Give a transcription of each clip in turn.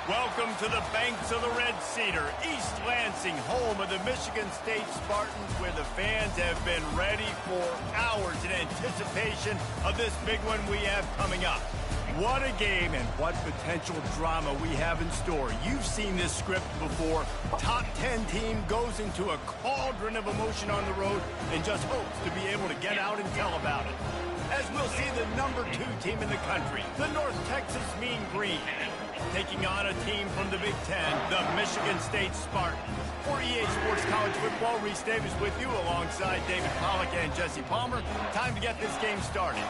Welcome to the banks of the Red Cedar, East Lansing, home of the Michigan State Spartans, where the fans have been ready for hours in anticipation of this big one we have coming up. What a game and what potential drama we have in store. You've seen this script before. Top 10 team goes into a cauldron of emotion on the road and just hopes to be able to get out and tell about it. As we'll see the number 2 team in the country, the North Texas Mean Green, taking on a team from the Big Ten, the Michigan State Spartans. For EA Sports College Football, Reese Davis with you alongside David Pollack and Jesse Palmer. Time to get this game started.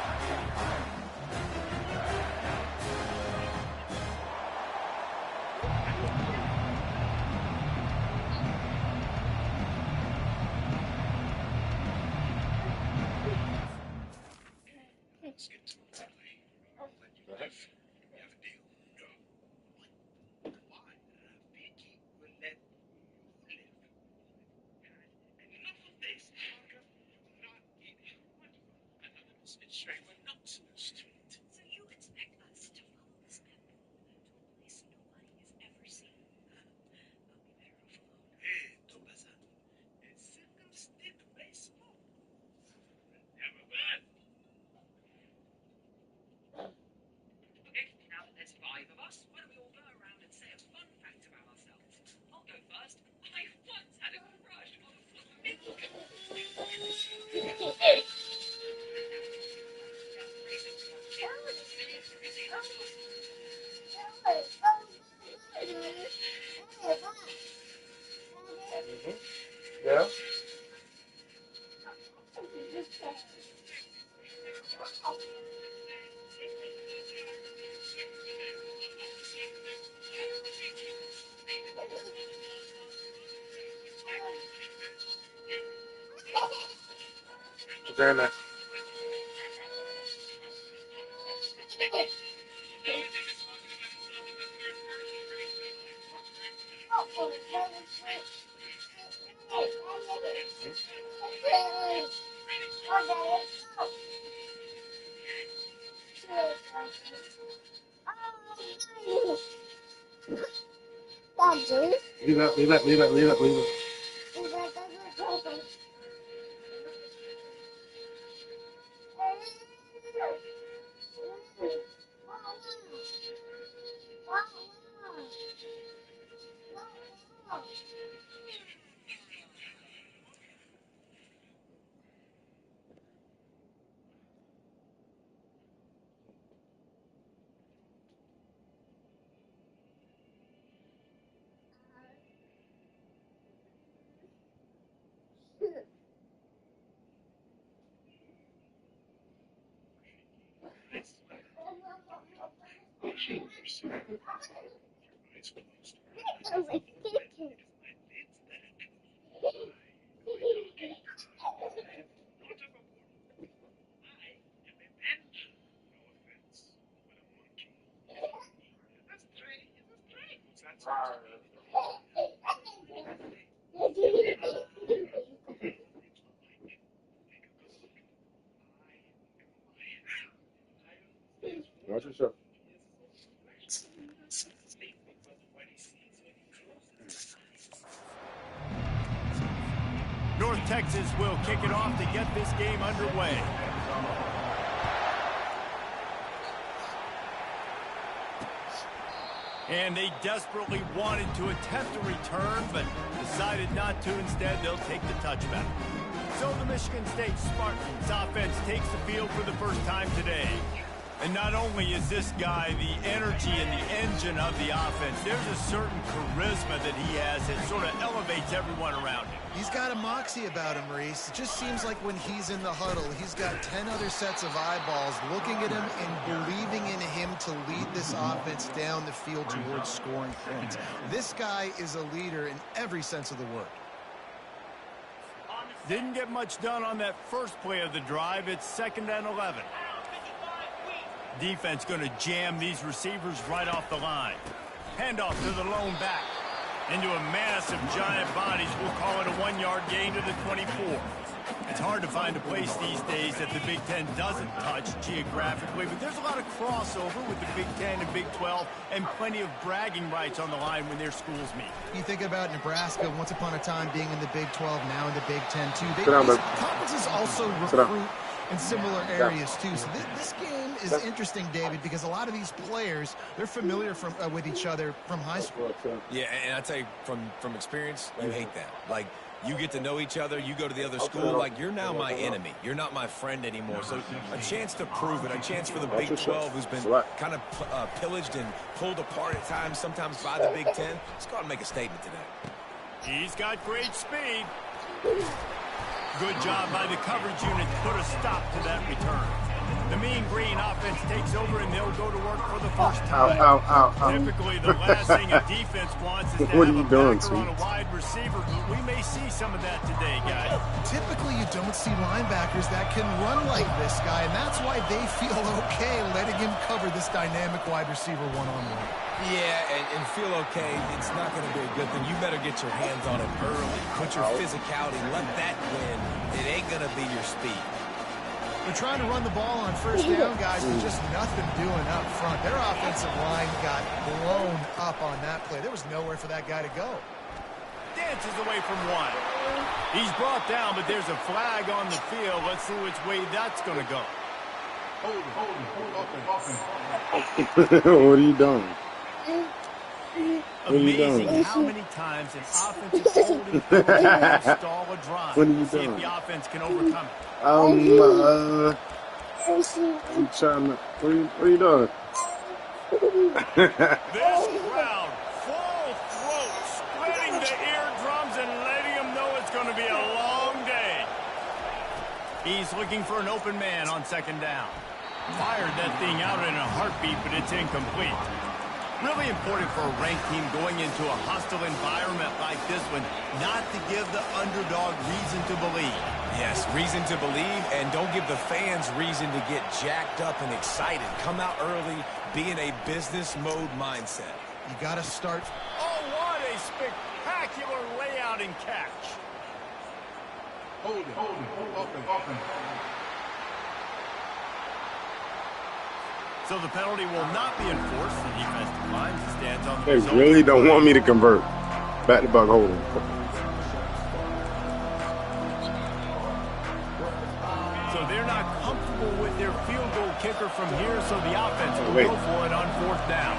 Yeah. Very nice. Leave it, leave it, leave it, leave it, leave it. Watch yourself. North Texas will kick it off to get this game underway. And they desperately wanted to attempt a return, but decided not to. Instead, they'll take the touchback. So the Michigan State Spartans offense takes the field for the first time today. And not only is this guy the energy and the engine of the offense, there's a certain charisma that he has that sort of elevates everyone around him. He's got a moxie about him, Maurice. It just seems like when he's in the huddle, he's got 10 other sets of eyeballs looking at him and believing in him to lead this offense down the field towards scoring points. This guy is a leader in every sense of the word. Didn't get much done on that first play of the drive. It's 2nd and 11. Defense going to jam these receivers right off the line. Handoff to the lone back. Into a massive giant bodies. We'll call it a 1-yard gain to the 24. It's hard to find a place these days that the Big Ten doesn't touch geographically, but there's a lot of crossover with the Big Ten and Big 12 and plenty of bragging rights on the line when their schools meet. You think about Nebraska once upon a time being in the Big 12, now in the Big 10 too. Conferences also recruit in similar areas too. So this game is interesting, David, because a lot of these players, they're familiar with each other from high school. Yeah, and I tell you from experience, you hate that. Like, you get to know each other, you go to the other school, like, you're now my enemy. You're not my friend anymore. So a chance to prove it, a chance for the Big 12, who's been kind of pillaged and pulled apart at times, sometimes by the Big 10. Let's go out and make a statement today. He's got great speed. Good job by the coverage unit to put a stop to that return. The Mean Green offense takes over, and they'll go to work for the first time. Typically, the last thing a defense wants is to have a backer on a wide receiver. We may see some of that today, guys. Typically, you don't see linebackers that can run like this guy, and that's why they feel okay letting him cover this dynamic wide receiver one-on-one. Yeah, and feel okay, it's not going to be a good thing. You better get your hands on it early. Put your physicality, let that win. It ain't going to be your speed. They're trying to run the ball on first down, guys, but just nothing doing up front. Their offensive line got blown up on that play. There was nowhere for that guy to go. Dances away from one. He's brought down, but there's a flag on the field. Let's see which way that's going to go. What are you doing? Amazing how many times an offensive holding can stall a drive. What are you See doing? if the offense can overcome it. I'm trying to. What are you doing? This crowd, full throat, splitting the eardrums and letting them know it's going to be a long day. He's looking for an open man on 2nd down. Fired that thing out in a heartbeat, but it's incomplete. Really important for a ranked team going into a hostile environment like this one, not to give the underdog reason to believe. Yes, reason to believe, and don't give the fans reason to get jacked up and excited. Come out early, be in a business mode mindset. You got to start. Oh, what a spectacular layout and catch. Hold it. Open. So the penalty will not be enforced. The defense declines and stands on the They result. really don't want me to convert. Back-to-back holding. So they're not comfortable with their field goal kicker from here, so the offense will go for it on 4th down.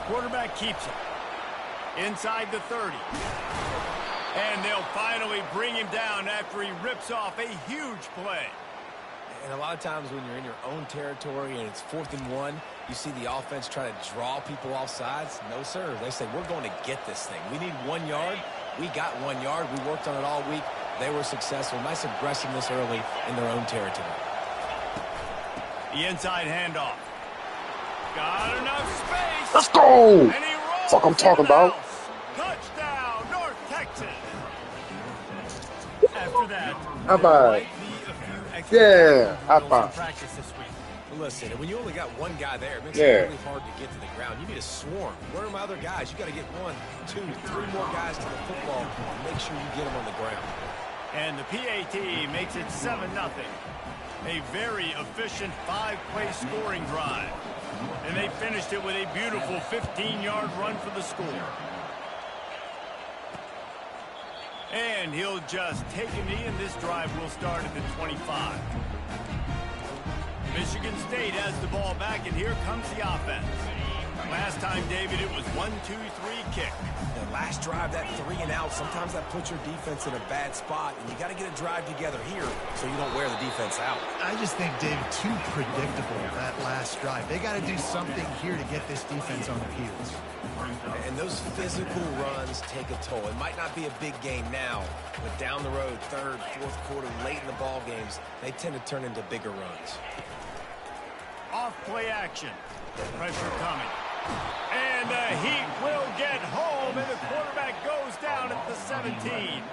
Quarterback keeps it. Inside the 30. And they'll finally bring him down after he rips off a huge play. And a lot of times when you're in your own territory and it's 4th and 1, you see the offense try to draw people off sides. No, sir. They say, we're going to get this thing. We need 1 yard. We got 1 yard. We worked on it all week. They were successful. Nice aggressiveness early in their own territory. The inside handoff. Got enough space. Let's go. And he rolls Fuck I'm talking into the about. house. Touchdown, North Texas. After that, High there five. might be a few extra Yeah, high drills in five. practice this week. Listen, when you only got one guy there, it makes Yeah. it really hard to get to the ground. You need a swarm. Where are my other guys? You got to get 1, 2, 3 more guys to the football and make sure you get them on the ground. And the PAT makes it 7-0. A very efficient 5-play scoring drive. And they finished it with a beautiful 15-yard run for the score. And he'll just take a knee, and this drive will start at the 25. Michigan State has the ball back, and here comes the offense. Last time, David, it was 1-2-3 kick. The last drive, that 3 and out, sometimes that puts your defense in a bad spot, and you got to get a drive together here so you don't wear the defense out. I just think, David, too predictable, that last drive. They got to do something here to get this defense on their heels. And those physical runs take a toll. It might not be a big game now, but down the road, third, fourth quarter, late in the ball games, they tend to turn into bigger runs. Off play action. Pressure coming. And the Heat will get home, and the quarterback goes down at the 17.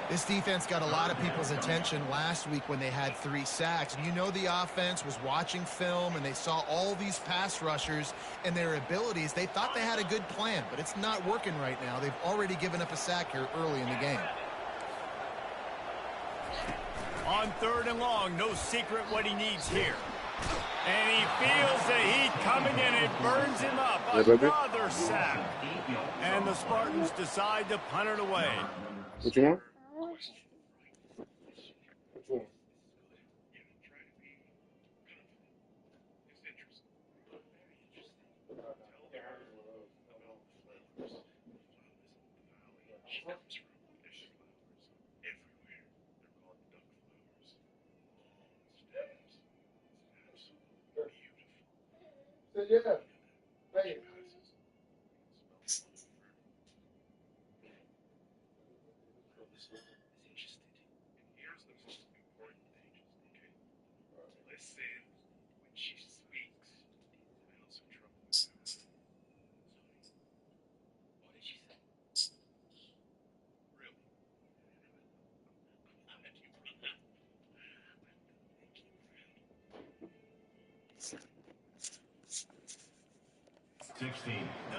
This defense got a lot of people's attention last week when they had 3 sacks. And you know the offense was watching film, and they saw all these pass rushers and their abilities. They thought they had a good plan, but it's not working right now. They've already given up a sack here early in the game. On 3rd and long, no secret what he needs here. And he feels the heat coming in. It burns him up. Another sack. And the Spartans decide to punt it away. What you want? What you want? Yeah. Hey.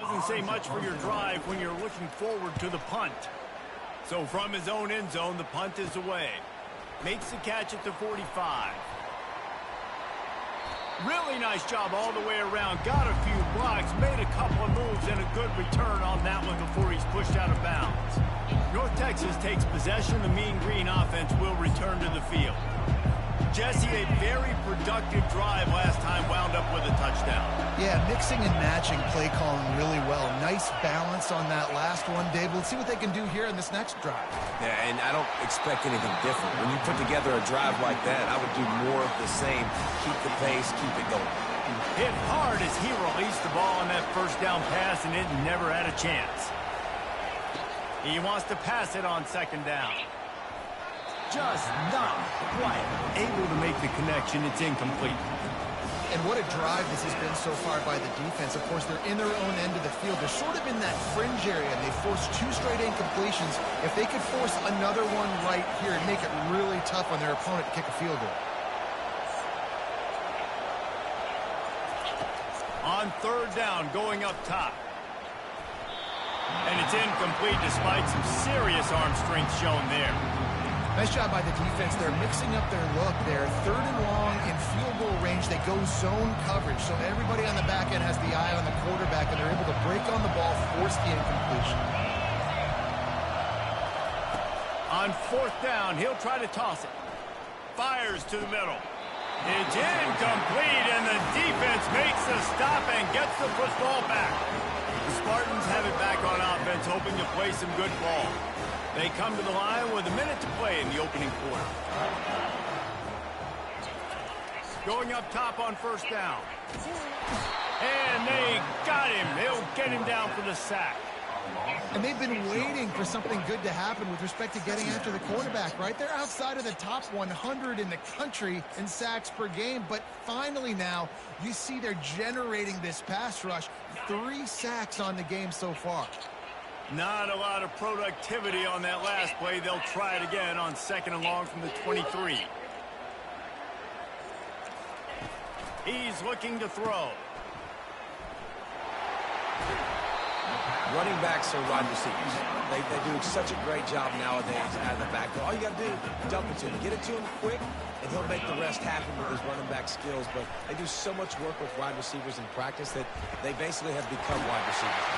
Doesn't say much for your drive when you're looking forward to the punt. So from his own end zone, the punt is away. Makes the catch at the 45. Really nice job all the way around. Got a few blocks, made a couple of moves, and a good return on that one before he's pushed out of bounds. North Texas takes possession. The Mean Green offense will return to the field. Jesse, a very productive drive last time, wound up with a touchdown. Yeah, mixing and matching play calling really well. Nice balance on that last one, Dave. Let's see what they can do here in this next drive. Yeah, and I don't expect anything different. When you put together a drive like that, I would do more of the same. Keep the pace, keep it going. Hit hard as he released the ball on that first down pass, and it never had a chance. He wants to pass it on 2nd down. Just not quite able to make the connection. It's incomplete. And what a drive this has been so far by the defense. Of course, they're in their own end of the field. They're sort of in that fringe area, and they forced 2 straight incompletions. If they could force another one right here and make it really tough on their opponent to kick a field goal. On 3rd down, going up top. And it's incomplete despite some serious arm strength shown there. Nice job by the defense. They're mixing up their look there. 3rd and long in field goal range. They go zone coverage. So everybody on the back end has the eye on the quarterback, and they're able to break on the ball, force the incompletion. On 4th down, he'll try to toss it. Fires to the middle. It's incomplete, and the defense makes the stop and gets the football back. The Spartans have it back on offense, hoping to play some good ball. They come to the line with a minute to play in the opening quarter. Going up top on 1st down. And they got him. They'll get him down for the sack. And they've been waiting for something good to happen with respect to getting after the quarterback, right? They're outside of the top 100 in the country in sacks per game, but finally now you see they're generating this pass rush. 3 sacks on the game so far. Not a lot of productivity on that last play. They'll try it again on 2nd and long from the 23. He's looking to throw. Running backs are wide receivers. They do such a great job nowadays out of the backfield. All you got to do is dump it to him. Get it to him quick, and he'll make the rest happen with his running back skills. But they do so much work with wide receivers in practice that they basically have become wide receivers.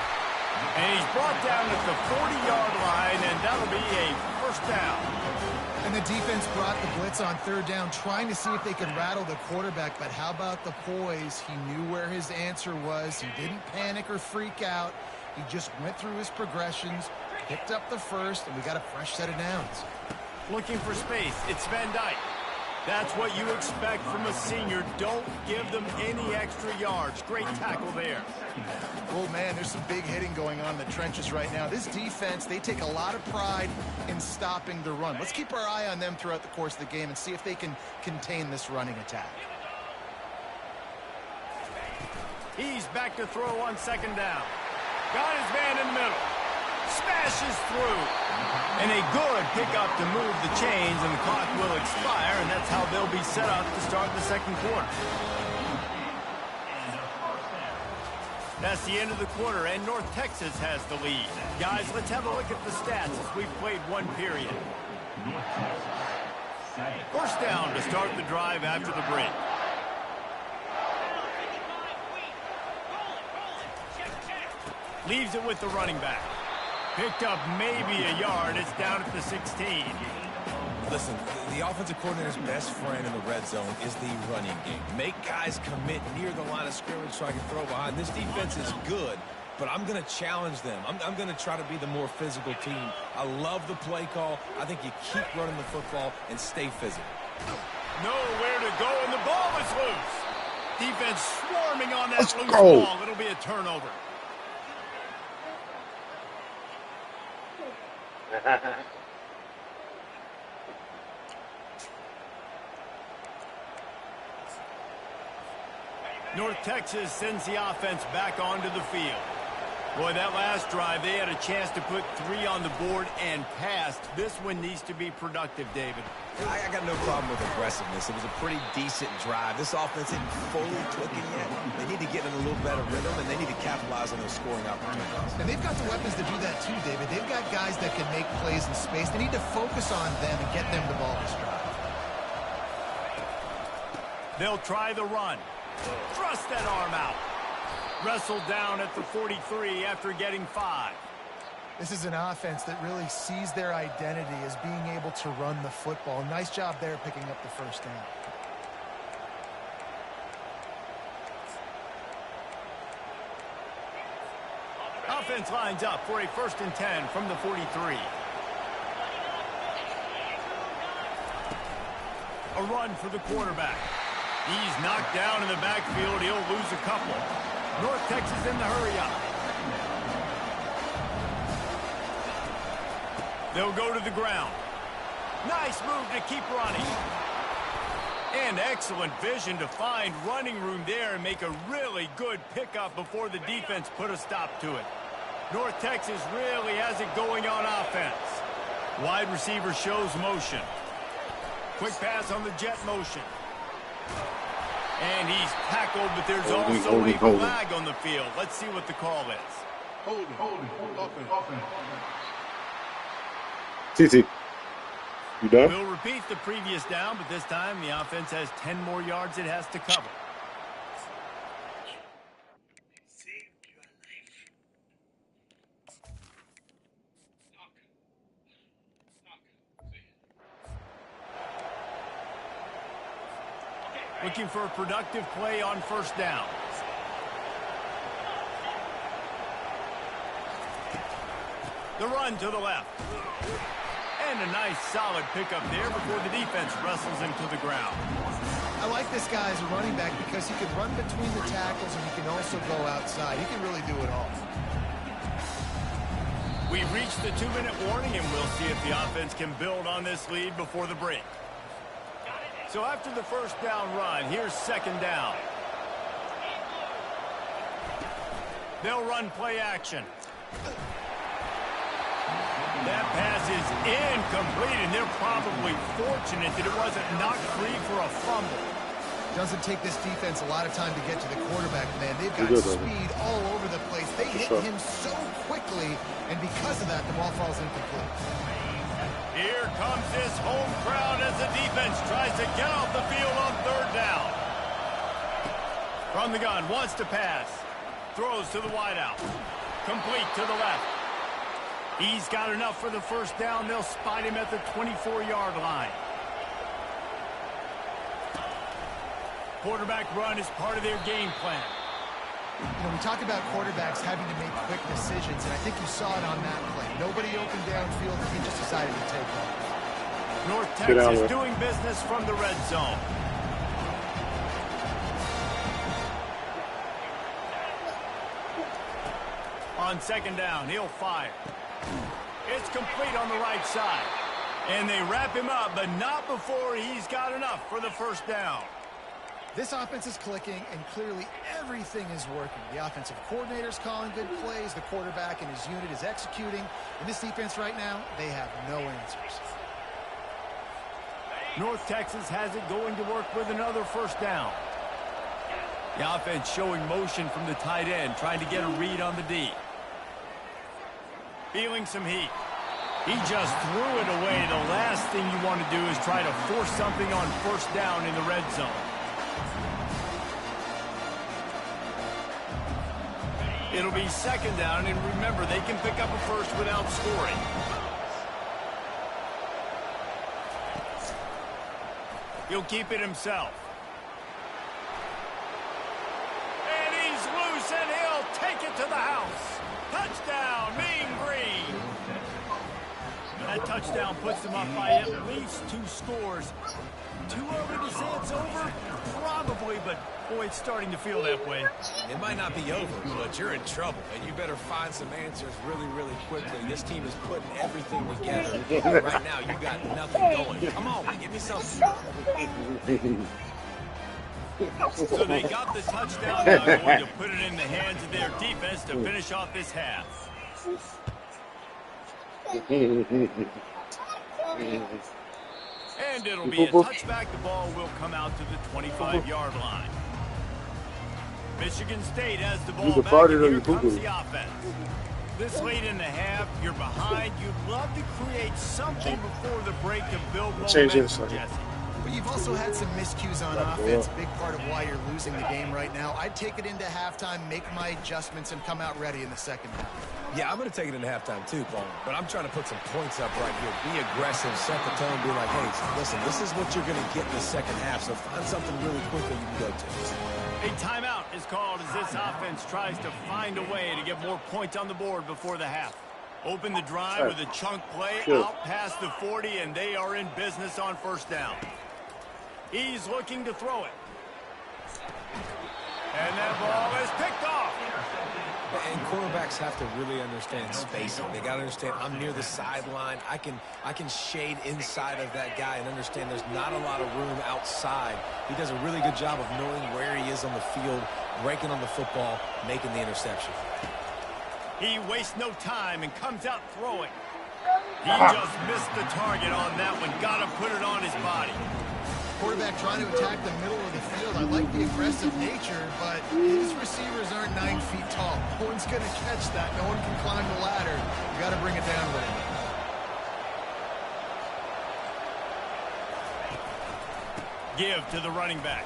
And he's brought down at the 40-yard line, and that'll be a first down. And the defense brought the blitz on 3rd down, trying to see if they could rattle the quarterback. But how about the poise? He knew where his answer was. He didn't panic or freak out. He just went through his progressions, picked up the first, and we got a fresh set of downs. Looking for space. It's Van Dyke. That's what you expect from a senior. Don't give them any extra yards. Great tackle there. Oh, man, there's some big hitting going on in the trenches right now. This defense, they take a lot of pride in stopping the run. Let's keep our eye on them throughout the course of the game and see if they can contain this running attack. He's back to throw on 2nd down. Got his man in the middle. Smashes through. And a good pickup to move the chains, and the clock will expire, and that's how they'll be set up to start the 2nd quarter. That's the end of the quarter, and North Texas has the lead. Guys, let's have a look at the stats as we've played 1 period. First down to start the drive after the break. Leaves it with the running back. Picked up maybe a yard. It's down at the 16. Listen, the offensive coordinator's best friend in the red zone is the running game. Make guys commit near the line of scrimmage so I can throw behind. This defense is good, but I'm going to challenge them. I'm going to try to be the more physical team. I love the play call. I think you keep running the football and stay physical. Nowhere to go, and the ball is loose. Defense swarming on that loose go. ball. It'll be a turnover. North Texas sends the offense back onto the field. Boy, that last drive, they had a chance to put 3 on the board and passed. This one needs to be productive, David. I got no problem with aggressiveness. It was a pretty decent drive. This offense isn't fully clicking yet. They need to get in a little better rhythm, and they need to capitalize on those scoring opportunities. And they've got the weapons to do that too, David. They've got guys that can make plays in space. They need to focus on them and get them the ball this drive. They'll try the run. Thrust that arm out. Wrestled down at the 43 after getting 5. This is an offense that really sees their identity as being able to run the football. Nice job there picking up the first down. Offense lines up for a 1st and 10 from the 43. A run for the quarterback. He's knocked down in the backfield. He'll lose a couple. North Texas in the hurry up. They'll go to the ground. Nice move to keep running. And excellent vision to find running room there and make a really good pickup before the defense put a stop to it. North Texas really has it going on offense. Wide receiver shows motion. Quick pass on the jet motion. And he's tackled, but there's also a flag on the field. Let's see what the call is. Hold it. TT, you done? We'll repeat the previous down, but this time the offense has 10 more yards it has to cover. Looking for a productive play on 1st down. The run to the left. And a nice solid pickup there before the defense wrestles him to the ground. I like this guy as a running back because he can run between the tackles and he can also go outside. He can really do it all. We've reached the 2-minute warning, and we'll see if the offense can build on this lead before the break. So after the first down run, here's second down. They'll run play action. That pass is incomplete, and they're probably fortunate that it wasn't knocked free for a fumble. Doesn't take this defense a lot of time to get to the quarterback, man. They've got speed all over the place. They hit him so quickly, and because of that, the ball falls incomplete. Here comes this home crowd as the defense tries to get off the field on third down. From the gun, wants to pass. Throws to the wideout. Complete to the left. He's got enough for the first down. They'll spot him at the 24-yard line. Quarterback run is part of their game plan. You know, we talk about quarterbacks having to make quick decisions, and I think you saw it on that play. Nobody open downfield, and he just decided to take off. North Texas doing business from the red zone. On second down, he'll fire. It's complete on the right side. And they wrap him up, but not before he's got enough for the first down. This offense is clicking, and clearly everything is working. The offensive coordinator's calling good plays. The quarterback and his unit is executing. And this defense right now, they have no answers. North Texas has it going to work with another first down. The offense showing motion from the tight end, trying to get a read on the D. Feeling some heat. He just threw it away. The last thing you want to do is try to force something on first down in the red zone. It'll be second down, and remember, they can pick up a first without scoring. He'll keep it himself. And he's loose, and he'll take it to the house. Touchdown, Mean Green. That touchdown puts them up by at least 2 scores. Too early to say it's over? Probably, but boy, it's starting to feel that way. It might not be over, but you're in trouble, and you better find some answers really, really quickly. This team is putting everything together. Right now, you got nothing going. Come on, man, give me something. So they got the touchdown. Now going to put it in the hands of their defense to finish off this half. And it'll be a touchback. The ball will come out to the 25-yard line. Michigan State has the ball back, and here comes the offense. This late in the half, you're behind. You'd love to create something before the break to build momentum, Jesse. But you've also had some miscues on offense, big part of why you're losing the game right now. I'd take it into halftime, make my adjustments, and come out ready in the second half. Yeah, I'm going to take it into halftime too, Paul. But I'm trying to put some points up right here. Be aggressive, set the tone, be like, hey, listen, this is what you're going to get in the second half, so find something really quickly you can go to. A timeout is called as this offense tries to find a way to get more points on the board before the half. Open the drive with a chunk play out past the 40, and they are in business on first down. He's looking to throw it. And that ball is picked off. And quarterbacks have to really understand spacing. They got to understand I'm near the sideline. I can shade inside of that guy and understand there's not a lot of room outside. He does a really good job of knowing where he is on the field, breaking on the football, making the interception. He wastes no time and comes out throwing. He just missed the target on that one. Got to put it on his body. Quarterback trying to attack the middle of the field. I like the aggressive nature, but his receivers aren't 9 feet tall. No one's going to catch that. No one can climb the ladder. You got to bring it down with him. Give to the running back.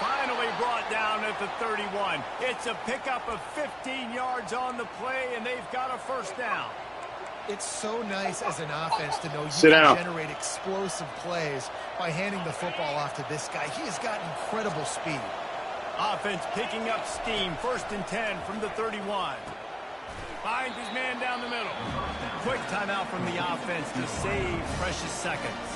Finally brought down at the 31. It's a pickup of 15 yards on the play, and they've got a first down. It's so nice as an offense to know you can generate explosive plays by handing the football off to this guy. He has got incredible speed. Offense picking up steam. 1st and 10 from the 31. Finds his man down the middle. Quick timeout from the offense to save precious seconds.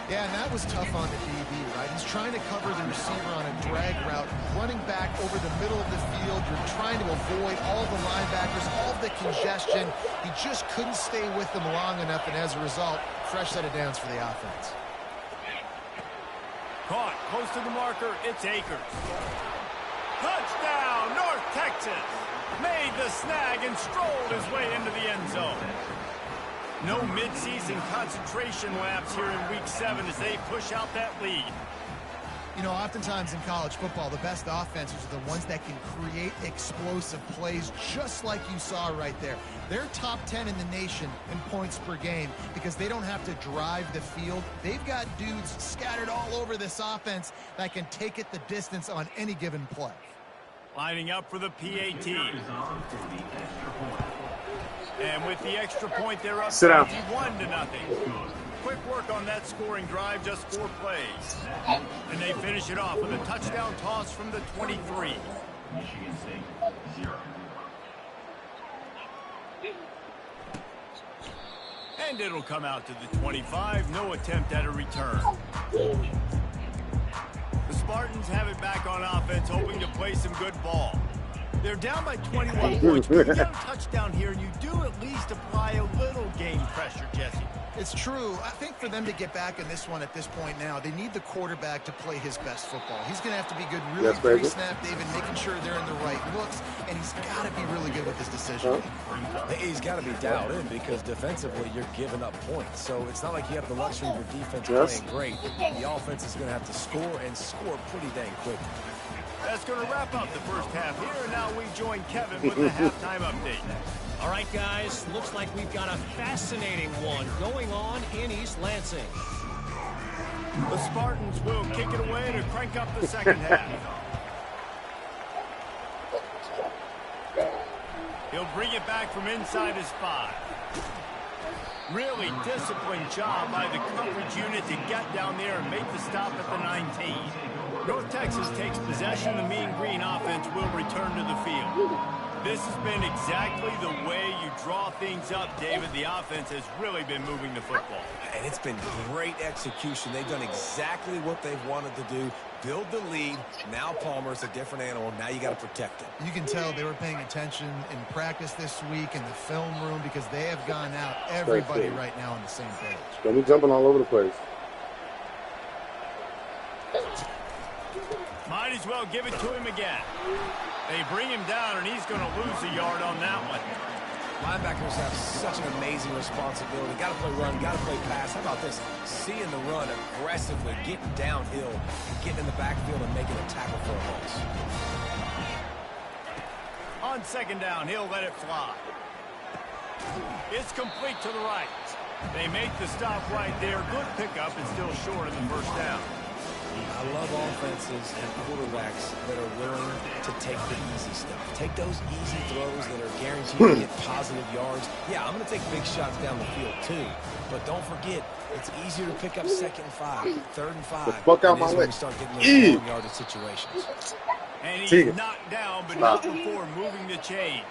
Yeah, and that was tough on the DB, right? He's trying to cover the receiver on a drag route, running back over the middle of the field. You're trying to avoid all the linebackers, all the congestion. He just couldn't stay with them long enough, and as a result, fresh set of downs for the offense. Caught close to the marker, it's Akers. Touchdown, North Texas! Made the snag and strolled his way into the end zone. No midseason concentration laps here in Week 7 as they push out that lead. You know, oftentimes in college football, the best offenses are the ones that can create explosive plays, just like you saw right there. They're top 10 in the nation in points per game because they don't have to drive the field. They've got dudes scattered all over this offense that can take it the distance on any given play. Lining up for the PAT. And with the extra point, they're up 21-0. Quick work on that scoring drive, just 4 plays. And they finish it off with a touchdown toss from the 23. And it'll come out to the 25. No attempt at a return. The Spartans have it back on offense, hoping to play some good ball. They're down by 21 points, but you get a touchdown here, and you do at least apply a little game pressure, Jesse. It's true. I think for them to get back in this one at this point now, they need the quarterback to play his best football. He's going to have to be good really pre-snap, David, making sure they're in the right looks, and he's got to be really good with his decision. He's got to be dialed in because defensively you're giving up points. So it's not like you have the luxury of your defense playing great. The offense is going to have to score and score pretty dang quick. That's going to wrap up the first half here, and now we join Kevin with the halftime update. All right, guys, looks like we've got a fascinating one going on in East Lansing. The Spartans will kick it away to crank up the second half. He'll bring it back from inside his 5. Really disciplined job by the coverage unit to get down there and make the stop at the 19. North Texas takes possession. The Mean Green offense will return to the field. This has been exactly the way you draw things up, David. The offense has really been moving the football. And it's been great execution. They've done exactly what they've wanted to do. Build the lead. Now Palmer's a different animal. Now you got to protect him. You can tell they were paying attention in practice this week in the film room because they have gone out everybody right now on the same page. Don't be jumping all over the place. Might as well give it to him again. They bring him down, and he's going to lose a yard on that one. Linebackers have such an amazing responsibility. Got to play run, got to play pass. How about this? Seeing the run aggressively, getting downhill, getting in the backfield and making a tackle for a loss. On second down, he'll let it fly. It's complete to the right. They make the stop right there. Good pickup and still short of the first down. I love offenses and quarterbacks that are willing to take the easy stuff. Take those easy throws that are guaranteed to get positive yards. Yeah, I'm going to take big shots down the field too. But don't forget, it's easier to pick up second and 5, third and 5. Fuck out my when you start getting those long yardage situations. And he's knocked down, but not before moving the chains.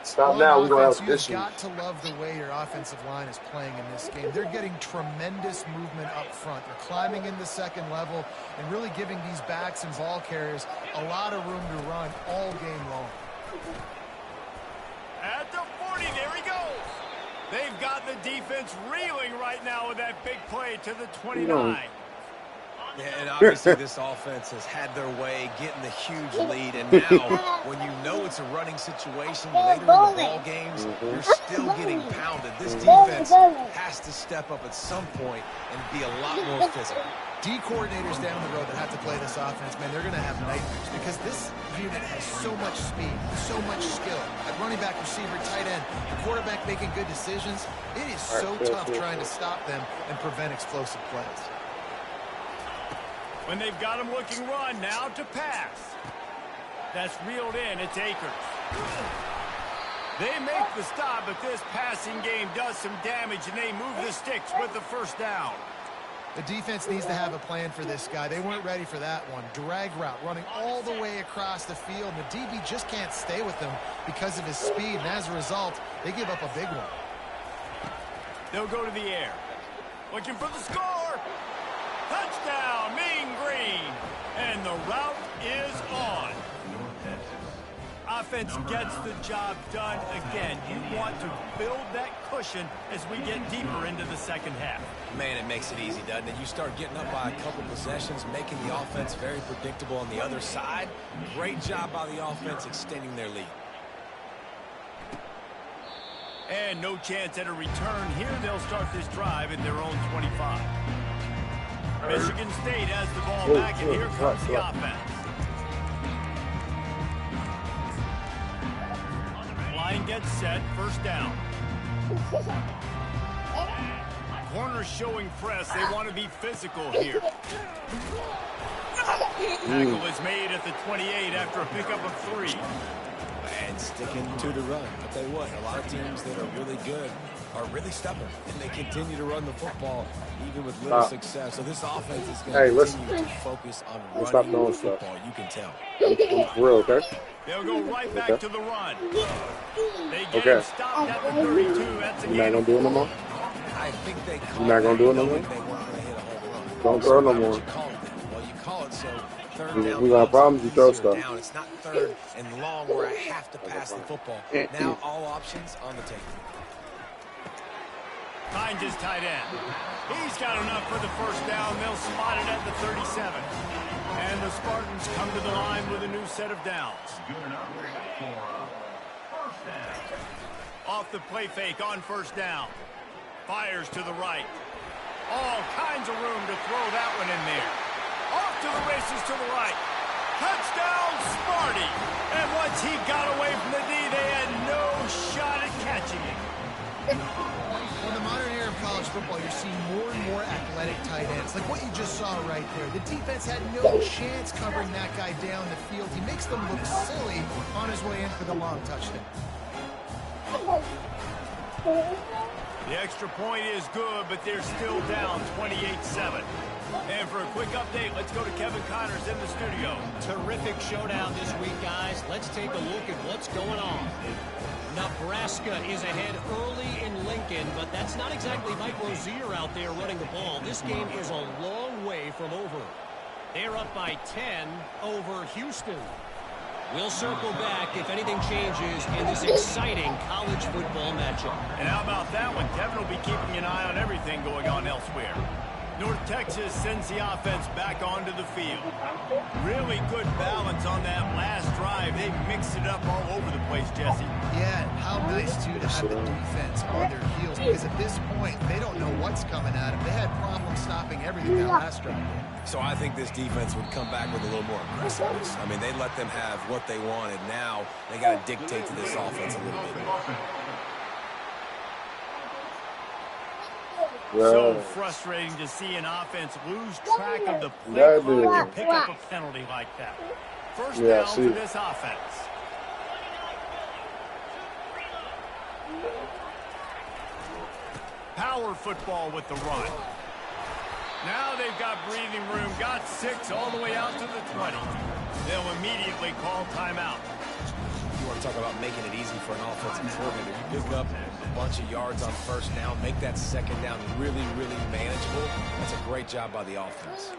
Stop now. We're going to have You've got to love the way your offensive line is playing in this game. They're getting tremendous movement up front. They're climbing in the second level and really giving these backs and ball carriers a lot of room to run all game long. At the 40, there he goes. They've got the defense reeling right now with that big play to the 29. Yeah, and obviously this offense has had their way, getting the huge lead, and now when you know it's a running situation later in the ball games, you're still getting pounded. This defense has to step up at some point and be a lot more physical. D coordinators down the road that have to play this offense, man, they're going to have nightmares because this unit has so much speed, so much skill. At running back, receiver, tight end, the quarterback making good decisions. It is so tough trying to stop them and prevent explosive plays. When they've got him looking run, now to pass. That's reeled in. It's Akers. They make the stop, but this passing game does some damage, and they move the sticks with the first down. The defense needs to have a plan for this guy. They weren't ready for that one. Drag route, running all the way across the field. And the DB just can't stay with him because of his speed, and as a result, they give up a big one. They'll go to the air. Looking for the score. the route is on. Offense gets the job done again. You want to build that cushion as we get deeper into the second half. Man, it makes it easy, doesn't it? You start getting up by a couple possessions, making the offense very predictable on the other side. Great job by the offense extending their lead. And no chance at a return here. They'll start this drive at their own 25. Michigan State has the ball back, and here comes the offense. Line gets set, first down. Corner showing press. They want to be physical here. Tackle is made at the 28 after a pickup of 3. And sticking to the run. I'll tell you what, a lot of teams that are really good are really stubborn, and they continue to run the football even with little success. So this offense is going to continue to focus on running the football. You can tell. I'm real, okay? They'll go right back to the run. They get him stopped at the 32. That's a You're not going to do it no more? I think they call You're not going to do it no more? they weren't going to hit a home run. Don't throw no more. Well, you call it so. Third down, We got problems, you throw stuff. down. It's not third and long where I have to pass the football. Now all options on the table. Finds his tight end. He's got enough for the first down. They'll spot it at the 37. And the Spartans come to the line with a new set of downs. Off the play fake on first down. Fires to the right. All kinds of room to throw that one in there. Off to the races to the right. Touchdown, Sparty. And once he got away from the D, they had no shot at catching him. In the modern era of college football, you're seeing more and more athletic tight ends, like what you just saw right there. The defense had no chance covering that guy down the field. He makes them look silly on his way in for the long touchdown. The extra point is good, but they're still down 28-7. And for a quick update, let's go to Kevin Connors in the studio. Terrific showdown this week, guys. Let's take a look at what's going on. Nebraska is ahead early in Lincoln, but that's not exactly Mike Rozier out there running the ball. This game is a long way from over. They're up by 10 over Houston. We'll circle back if anything changes in this exciting college football matchup. And how about that one? Kevin will be keeping an eye on everything going on elsewhere. North Texas sends the offense back onto the field. Really good balance on that last drive. They mixed it up all over the place, Jesse. Yeah, how nice, too, to have the defense on their heels, because at this point, they don't know what's coming at them. They had problems stopping everything that last drive. So I think this defense would come back with a little more aggressiveness. I mean, they let them have what they wanted. Now they got to dictate to this offense a little bit more. So frustrating to see an offense lose track of the play clock and pick up a penalty like that. First down for this offense. Power football with the run. Now they've got breathing room, got 6 all the way out to the 20. They'll immediately call timeout. You want to talk about making it easy for an offensive coordinator. You pick up a bunch of yards on first down, make that second down really, really manageable. That's a great job by the offense.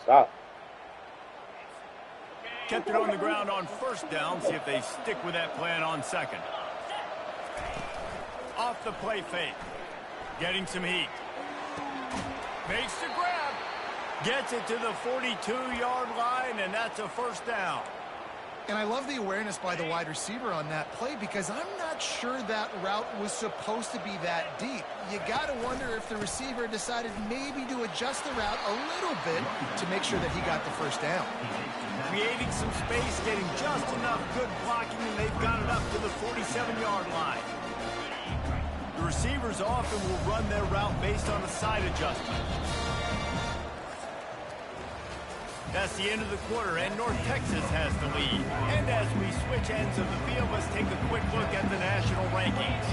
Stop. Kept it on the ground on first down. See if they stick with that plan on second. Off the play fake. Getting some heat. Makes the grab. Gets it to the 42-yard line, and that's a first down. And I love the awareness by the wide receiver on that play, because I'm not sure that route was supposed to be that deep. You got to wonder if the receiver decided maybe to adjust the route a little bit to make sure that he got the first down. Creating some space, getting just enough good blocking, and they've got it up to the 47-yard line. The receivers often will run their route based on a side adjustment. That's the end of the quarter, and North Texas has the lead. And as we switch ends of the field, let's take a quick look at the national rankings.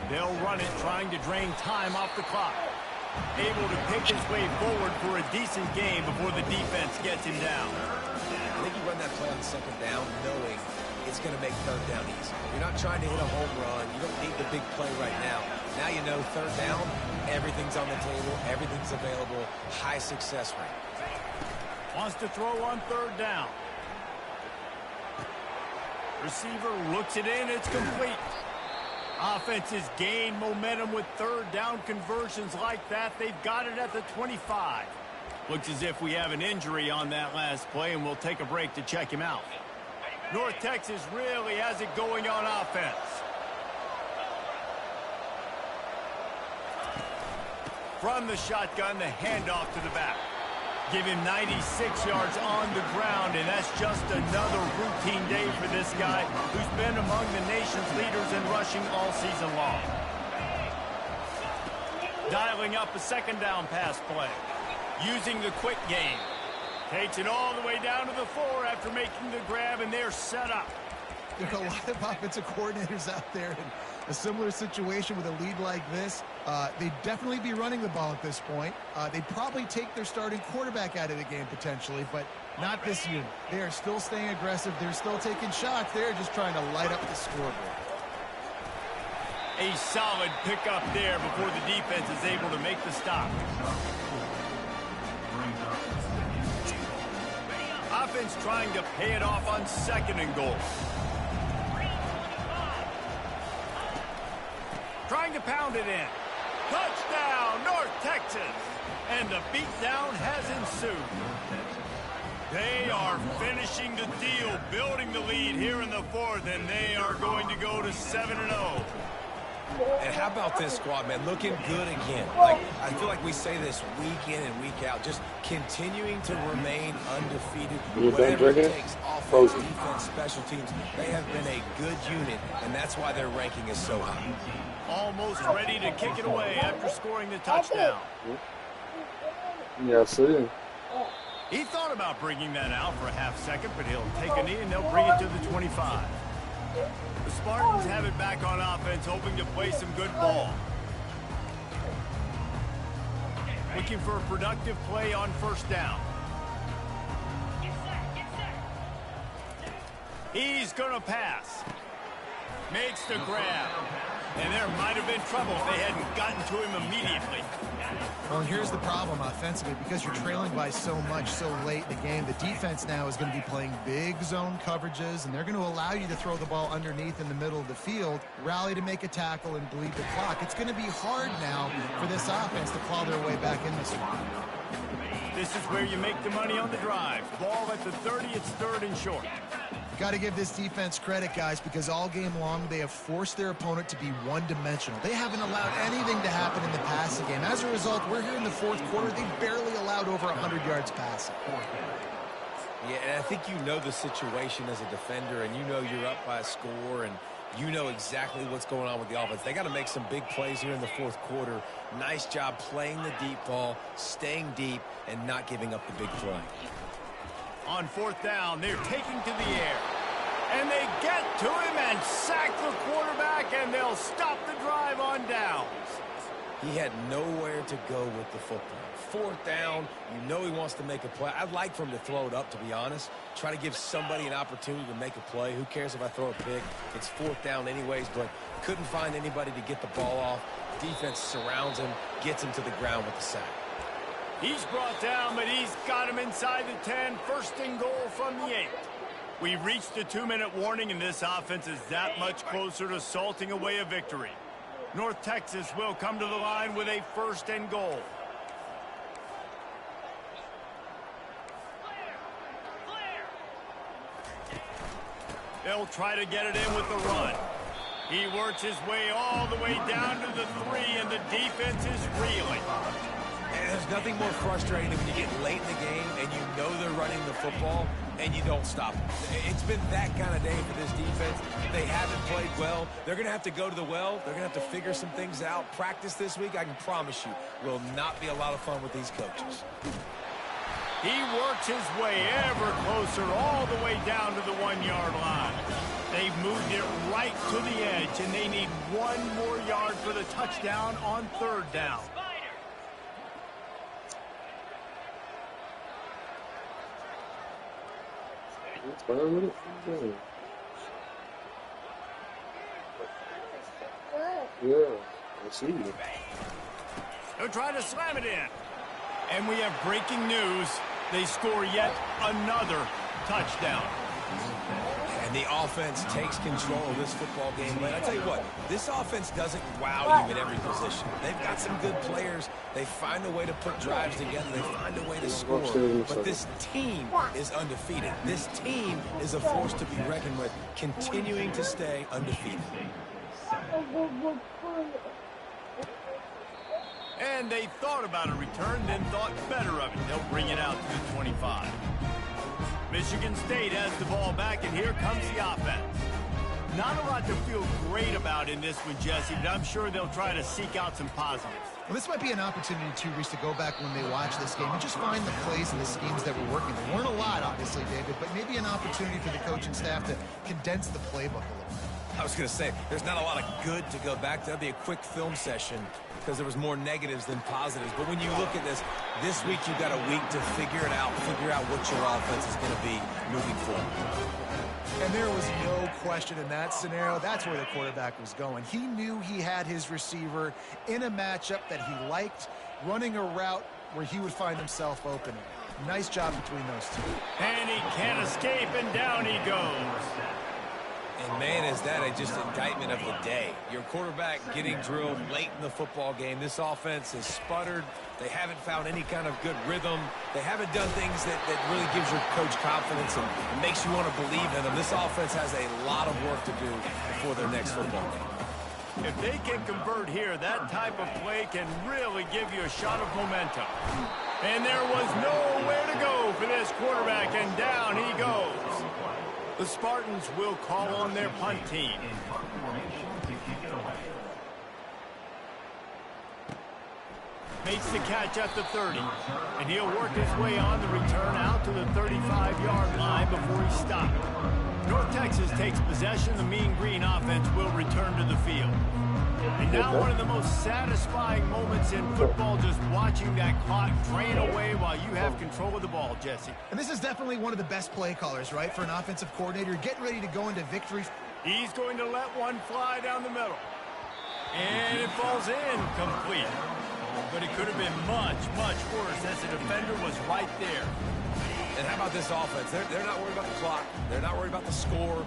They'll run it, trying to drain time off the clock. Able to pick his way forward for a decent game before the defense gets him down. I think you run that play on second down knowing it's going to make third down easy. You're not trying to hit a home run. You don't need the big play right now. Now you know third down, everything's on the table, everything's available, high success rate. Wants to throw on third down. Receiver looks it in, it's complete. Offenses gain momentum with third down conversions like that. They've got it at the 25. Looks as if we have an injury on that last play, and we'll take a break to check him out. North Texas really has it going on offense. From the shotgun, the handoff to the back. Give him 96 yards on the ground, and that's just another routine day for this guy who's been among the nation's leaders in rushing all season long. Dialing up a second down pass play. Using the quick game. Takes it all the way down to the 4 after making the grab, and they're set up. There are a lot of offensive coordinators out there in a similar situation with a lead like this. They'd definitely be running the ball at this point. They'd probably take their starting quarterback out of the game potentially, but not this unit. They are still staying aggressive. They're still taking shots. They're just trying to light up the scoreboard. A solid pickup there before the defense is able to make the stop. Offense trying to pay it off on second and goal. Trying to pound it in. Touchdown, North Texas. And the beatdown has ensued. They are finishing the deal, building the lead here in the 4th, and they are going to go to 7-0. And how about this squad, man? Looking good again. Like, I feel like we say this week in and week out, just continuing to remain undefeated. Whatever it takes, offense, defense, special teams, they have been a good unit, and that's why their ranking is so high. Almost ready to kick it away after scoring the touchdown. Yeah, I see. He thought about bringing that out for a half second, but he'll take a knee and they'll bring it to the 25. The Spartans have it back on offense, hoping to play some good ball. Looking for a productive play on first down. He's going to pass. Makes the grab. And there might have been trouble if they hadn't gotten to him immediately. Well, here's the problem offensively. Because you're trailing by so much so late in the game, the defense now is going to be playing big zone coverages, and they're going to allow you to throw the ball underneath in the middle of the field, rally to make a tackle, and bleed the clock. It's going to be hard now for this offense to claw their way back in this one. This is where you make the money on the drive. Ball at the 30, it's third and short. Got to give this defense credit, guys, because all game long they have forced their opponent to be one-dimensional. They haven't allowed anything to happen in the passing game. As a result, we're here in the 4th quarter. They've barely allowed over 100 yards passing. Yeah, and I think you know the situation as a defender, and you know you're up by a score, and you know exactly what's going on with the offense. They got to make some big plays here in the 4th quarter. Nice job playing the deep ball, staying deep, and not giving up the big play. On 4th down, they're taking to the air. And they get to him and sack the quarterback, and they'll stop the drive on downs. He had nowhere to go with the football. 4th down, you know he wants to make a play. I'd like for him to throw it up, to be honest. Try to give somebody an opportunity to make a play. Who cares if I throw a pick? It's 4th down anyways, but couldn't find anybody to get the ball off. Defense surrounds him, gets him to the ground with the sack. He's brought down, but he's got him inside the 10. First and goal from the 8. We've reached the 2-minute warning, and this offense is that much closer to salting away a victory. North Texas will come to the line with a first and goal. They'll try to get it in with the run. He works his way all the way down to the 3, and the defense is reeling. And there's nothing more frustrating than when you get late in the game and you know they're running the football and you don't stop them. It's been that kind of day for this defense. They haven't played well. They're going to have to go to the well. They're going to have to figure some things out. Practice this week, I can promise you, will not be a lot of fun with these coaches. He works his way ever closer all the way down to the 1-yard line. They've moved it right to the edge, and they need 1 more yard for the touchdown on 3rd down. That's fine with it. Yeah, I see you. They're trying to slam it in. And we have breaking news. They score yet another touchdown. And the offense takes control of this football game. But I tell you what, this offense doesn't wow you at every position. They've got some good players. They find a way to put drives together. They find a way to score. But this team is undefeated. This team is a force to be reckoned with, continuing to stay undefeated. And they thought about a return, then thought better of it. They'll bring it out to the 25. Michigan State has the ball back, and here comes the offense. Not a lot to feel great about in this one, Jesse, but I'm sure they'll try to seek out some positives. Well, this might be an opportunity, too, Reese, to go back when they watch this game and just find the plays and the schemes that were working. There weren't a lot, obviously, David, but maybe an opportunity for the coaching staff to condense the playbook a little bit. I was going to say, there's not a lot of good to go back to. That'd be a quick film session because there was more negatives than positives. But when you look at this week you've got a week to figure it out, figure out what your offense is going to be moving forward. And there was no question in that scenario. That's where the quarterback was going. He knew he had his receiver in a matchup that he liked, running a route where he would find himself open. Nice job between those two. And he can't escape, and down he goes. And, man, is that just indictment of the day. Your quarterback getting drilled late in the football game. This offense has sputtered. They haven't found any kind of good rhythm. They haven't done things that really gives your coach confidence and makes you want to believe in them. This offense has a lot of work to do before their next football game. If they can convert here, that type of play can really give you a shot of momentum. And there was nowhere to go for this quarterback, and down he goes. The Spartans will call on their punt team. Makes the catch at the 30. And he'll work his way on the return out to the 35-yard line before he stopped. North Texas takes possession. The Mean Green offense will return to the field. And now one of the most satisfying moments in football, just watching that clock drain away while you have control of the ball, Jesse. And this is definitely one of the best play callers, right, for an offensive coordinator, getting ready to go into victory. He's going to let one fly down the middle. And it falls in complete. But it could have been much, much worse as the defender was right there. And how about this offense? They're not worried about the clock. They're not worried about the score.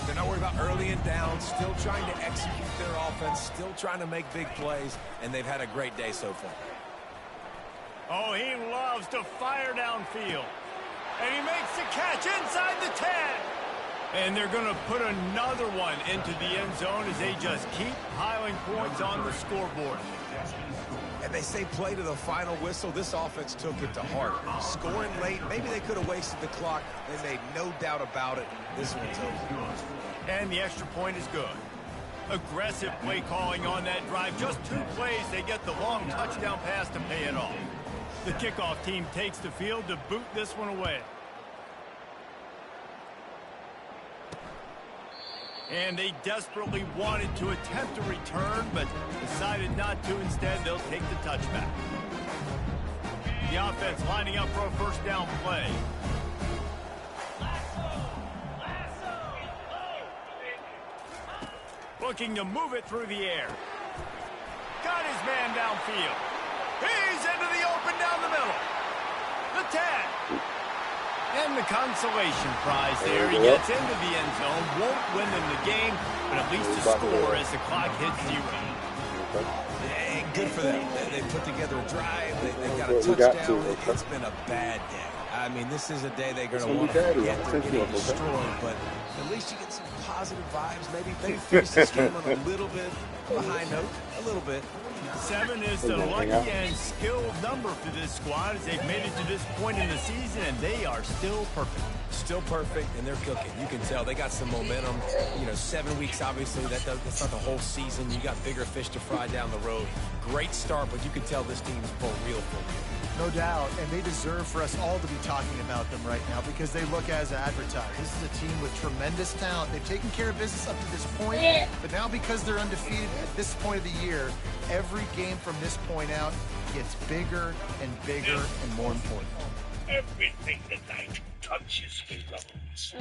They're not worried about early and down. Still trying to execute their offense. Still trying to make big plays. And they've had a great day so far. Oh, he loves to fire downfield. And he makes the catch inside the 10. And they're going to put another one into the end zone as they just keep piling points on the scoreboard. And they say play to the final whistle. This offense took it to heart. Scoring late, maybe they could have wasted the clock. They made no doubt about it. This one's over. And the extra point is good. Aggressive play calling on that drive. Just 2 plays, they get the long touchdown pass to pay it off. The kickoff team takes the field to boot this one away. And they desperately wanted to attempt a return, but decided not to. Instead, they'll take the touchback. The offense lining up for a first down play. Looking to move it through the air. Got his man downfield. He's into the open down the middle. The 10. And the consolation prize there. He gets into the end zone. Won't win them the game, but at least a score as the clock hits 0. Hey, good for them. They put together a drive. They got a touchdown. It's been a bad day. I mean, this is a day they're going to want to get to getting destroyed, but at least you get some positive vibes. Maybe finish this game on a little bit of a high note. A little bit. 7 is the lucky and skilled number for this squad as they've made it to this point in the season, and they are still perfect. Still perfect, and they're cooking. You can tell they got some momentum. 7 weeks, obviously, that's not the whole season. You got bigger fish to fry down the road. Great start, but you can tell this team's for real. No doubt, and they deserve for us all to be talking about them right now because they look as advertised. This is a team with tremendous talent. They've taken care of business up to this point, but now because they're undefeated at this point of the year, every game from this point out gets bigger and bigger and more important. Everything the night touches glows.